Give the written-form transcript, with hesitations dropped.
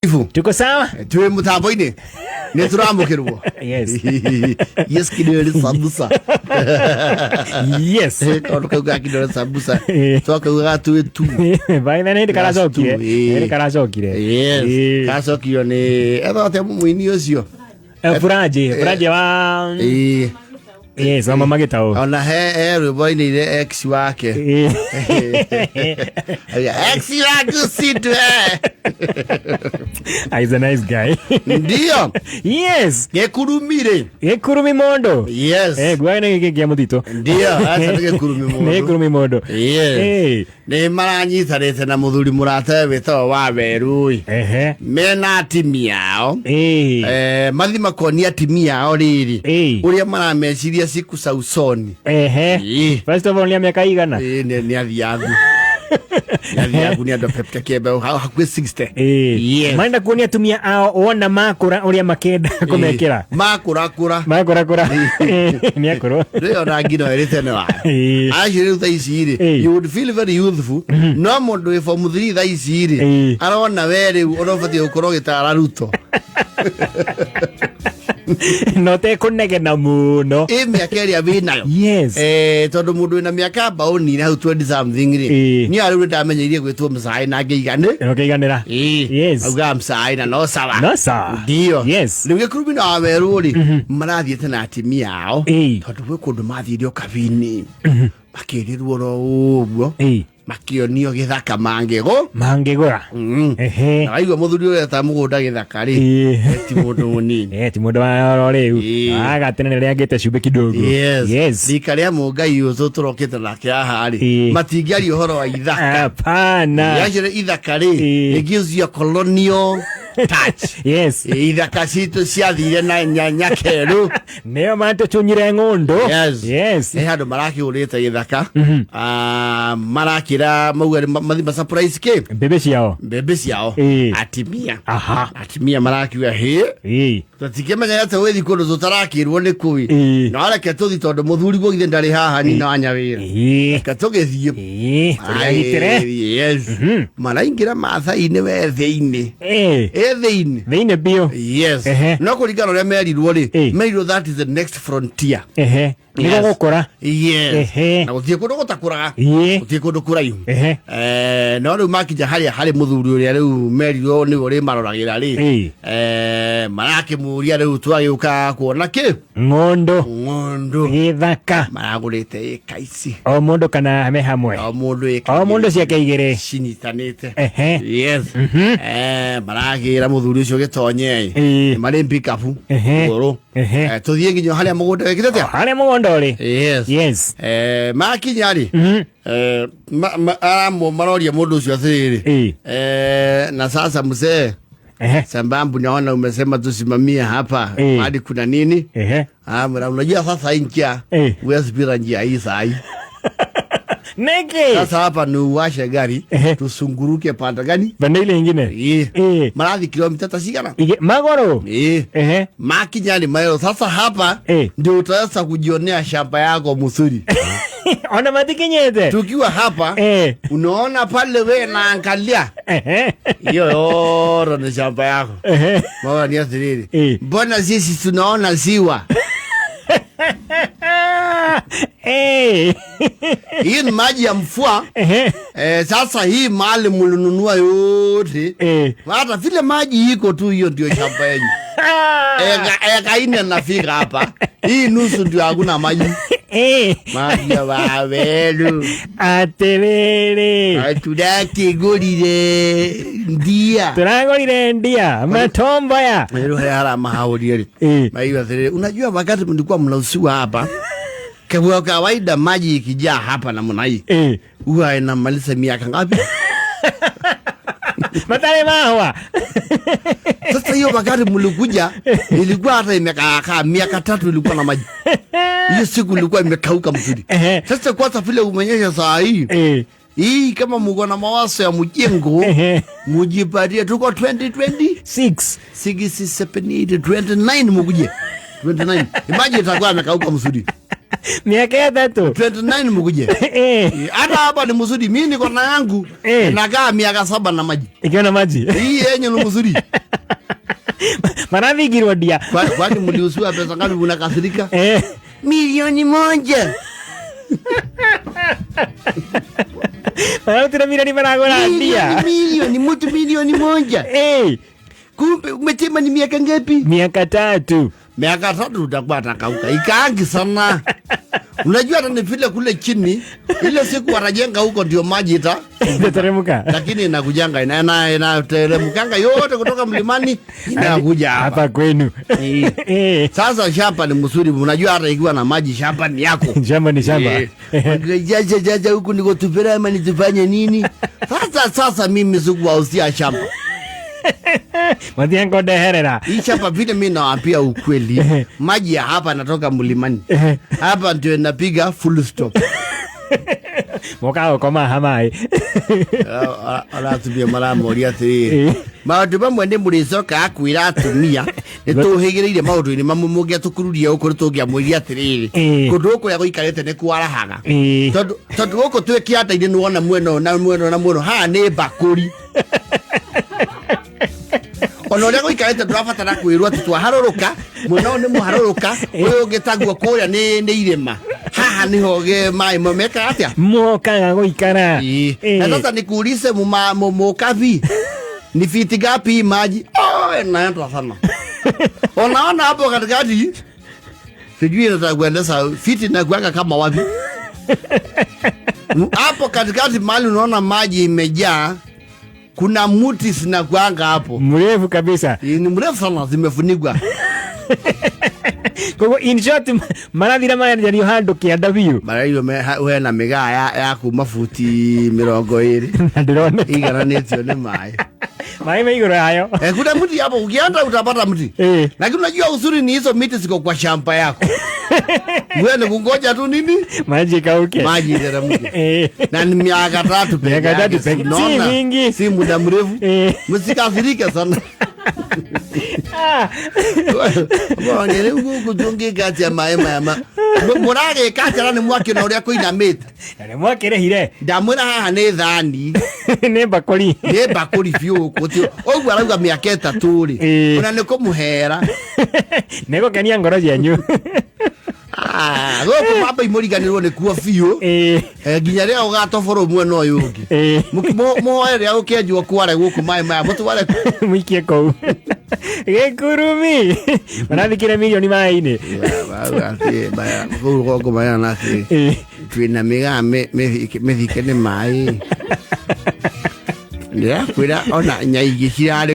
Tuko sawa? Tuwe mutaboine. Neturamukirwo. Yes. Yes kidole sambusa. Yes. Toka kidole sambusa. Toka ugatu tu. Baina ni karasokire. Ni karasokire. Yes. Karasokire ni edote muini ocio. Furaje wa Yes, mama getao. Ona rwimbo ni ile ex wake. Ex wake situ He's a nice guy. Ndio. Yes. Gekurumi mondo. Yes. Gwana ngeke mutito. Ndio, asa gekurumi mondo. Gekurumi mondo. Yes. Ni maranyitharete na muthuri murate wito wa werui. Mena timi yao. Mathima konia timi yao riri. Uria marameciria siku sa usoni. First of all ni miaka igana. Ni athiagu. Athiagu ni ando pepta kebe hakwe 60. Yes. Maenda kuonia tumia ao ona makura uria makenda kumekera. Makura. Ni akoro. Leo rangino eritene wa. Ajire utaisiri. You would feel very youthful. No mundu we from 3 thaisiri. Arona were onofati ukoro gitara ruto. No te konege na muno. Miaka ria binayo. Yes. Tondu mundu ina miaka baoni na 20 something ri. Ni ari ndamenyerie gwitwo msai na ngeigane. Ngeiganira. Yes. Auga msai na no sawa. No sawa. Ndio. Yes. Nige kurubi na weru ri. Marathiete na atimia yao. Tondu gwe kundu mathirio kabini. Makirirwo ro uguo. Makionio githaka mangego. Na aigwa muthuri ule ta mugunda githaka ri. Ti mundu munini. Ti mundu wa riu. Agatene ria ngete cumbe kidogo. Yes. Dikaria mungai uzo turokete nake aha ri. Matingiari uhoro wa ithaka. Hapana. Yajire ithaka ri. It gives you a colonial touch. Yes. Ithaka citu ciathire na nyanya keru. Neo mante chunyire ngondo. Yes. Handu maraki urite githaka. Marakira mauga mathima surprise ke. Bebe ciao. Atimia. Atimia marakiuga he. Tutikemenya yate wethi kundu tutarakirwo ni kui. No reke tuthi tondu muthuri gwo githe ndari haha ni na nyawira. Reke tugithie. Yes. Maraingira mathaini we theini. Theini bio. Yes. No kuringana uria merirwo ri. Merirwo that is the next frontier. Nigo gukora. Yes. Na guthie kundu gutakuraga. Guthie kundu kuraihu. No riu makija hari muthuri uria riu merirwo ni uri maroragira ri. Marakimuria riu twagiuka kuona ki ngondo githaka maragurite ikaisi o mundu kana me hamwe o mundu ciake igire cinyitanite. Yes. Maragira muthuri ucio gitonye mari pikapu goro tuthie nginyo haria mugunda wekirete haria mugunda uri. Yes. Makinya ri maroria mundu ucio athiri na sasa mzee Sambambu naona umesema tusimamia hapa. Hadi kuna nini? Unajua sasa inkia. Uwezi pira njia hii sahi. Neke. Sasa hapa ni uwashe gari. Tusunguruke panda gani? Panda ile ingine. Maradhi kilomita tasigana. Magoro. Makinyani mayo. Sasa hapa ndio utaweza kujionea shamba yako mzuri. Ona matikinyete. Tukiwa hapa unaona pale we na angalia. Hiyo yoro ni shamba yako. Mwa ni asiriri. Mbona sisi tunaona ziwa? Hii ni maji ya mvua. Sasa hii mali mlinunua yote. Hata vile maji iko tu hiyo ndio shamba yenu. Eka ine nafika hapa. Hii nusu ndio hakuna maji. Maji ya wawelu. Aterere. Atudaki gurire ndia. Turagurire ndia. Matomba ya. Mero hara mahauri. Maiwa tere. Unajua wakati mlikuwa mnausiwa hapa. Kwa kawaida maji ikijaa hapa na mnai. Huwa inamaliza miaka ngapi? Matale mahwa. Sasa hiyo wakati mlikuja ilikuwa hata imekaa miaka 3 ilikuwa na maji. Hiyo siku ilikuwa imekauka mzuri. Sasa kwanza vile umenyesha saa hii. Hii kama mko na mawazo ya mjengo mujipatie tuko 2026 6 7 8 29 mkuje 29. Imagine itakuwa imekauka mzuri. Miaka ya 3. 29 mkuje. Hata hapa ni mzuri, mimi niko na yangu. Nakaa miaka 7 na maji. Ikiwa na maji. Hii yenye ni mzuri. Maravi girodia. Kwani mliusiwa pesa ngapi unakasirika? Milioni 1. Maravi tuna milioni maragona ndia. Milioni mtu milioni 1. Kumbe umetema ni miaka ngapi? Miaka 3. Miaka 3 utakuwa takauka. Ikaangi sana. Unajua hata ni vile kule chini ile siku wanajenga huko ndio maji itateremka. Lakini inakujanga inateremkanga yote kutoka mlimani inakuja hapa kwenu. Sasa shamba ni mzuri, unajua hata ikiwa na maji shamba ni yako. Shamba ni shamba. Jaja huku niko tupera ama nitufanye nini? Sasa mimi sikuwausia shamba. Matiango deherera. Hii shamba vile mimi nawaambia ukweli, maji ya hapa natoka mlimani. Hapa ndio inapiga full stop. Moka koma hamai. Ala tubia mara moria tiri. Maundu mamwe ndi muricoka akwira atumia nituhigireire maundu ni mamumugia tukururia uko tugia mwiri atiriri. Kundu uko ya guikarete ne kwarahaga. Tondu uko twekiata inde nuona mweno na mweno ha ni bakuri. Ono uria guikarete ndurabatara kwirwa twaharũrũka mwena ni muharũrũka uyu ngitagwo kuria ni irima haha niho ge mai momeka atia mokaga guikara. Sasa nikuulize mukavi ni fiti gapi maji? Naenda sana. Unaona hapo katikati sijui nitakwendesa fiti na kuanga kama wapi. Hapo katikati mahali unaona maji imejaa, kuna muti zinakuanga hapo. Mrefu kabisa. Ni mrefu sana, zimefunikwa. Kwa in short marathira maya ndio hando kianda biu. Mara hiyo we na mega ya kuma futi 20. Ndirone igaranetio ni mai. Mai meigoro hayo. Kuna mti hapo ukienda utapata mti. Lakini unajua uzuri ni hizo miti ziko kwa shamba yako. Wewe ni kungoja tu nini? Maji kauke. Maji iteremke. Na ni miaka 3 pekee. Miaka 3 pekee. Si mingi. Si muda mrefu. Msikasirike sana. Mwangere huko tunge kati ya maema ya murage kati rani mwake na uria kuina mate. Na mwake rehire. Ndamwira haha ni thani. Ni bakuri. Ni bakuri fiu kuti. Ogwa arauga miaka 3 ri. Ona niko muhera. Nego kania ngoro yanyu. Goko baba imuriganirwo ni kuo fiu. Nginya ria ugatoboro mwena uyu ungi. Moere ya ukenjwo kware guku mai maya mutware muikie kou. Gekurumi. Manathikire milioni mai-ini. Baya guko baya nasi. Twina miga methike ni mai. Ndia kwira ona nyaigi cirare